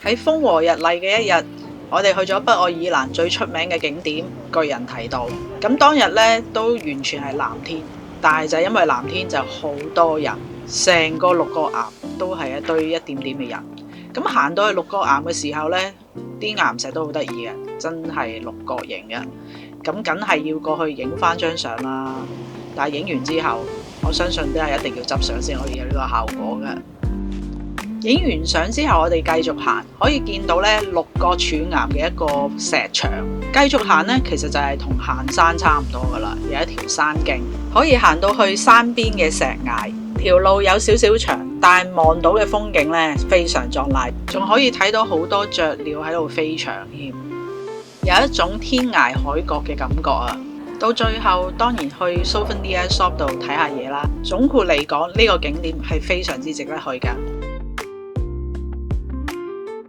喺風和日麗嘅一日，我哋去咗北愛爾蘭最出名嘅景點巨人堤道。咁當日呢都完全係藍天，但係就因為藍天就好多人，成個六角岩都係一堆一點點嘅人。咁行到去六角岩嘅時候呢，啲岩石都好得意嘅，真係六角形嘅。咁梗係要過去影翻張相啦。但係影完之後，我相信都係一定要執相先可以有呢個效果嘅。影完相之後，我哋繼續行，可以見到咧六角柱岩嘅一個石牆。繼續行呢，其實就係同行山差唔多噶啦，有一條山徑可以行到去山邊嘅石崖。條路有少少長，但係望到嘅風景呢非常壯麗，仲可以睇到好多雀鳥喺度飛翔添，有一種天涯海角嘅感覺啊！到最後當然去 Souvenir Shop 度睇下嘢啦。總括嚟講，呢個景點係非常之值得去㗎。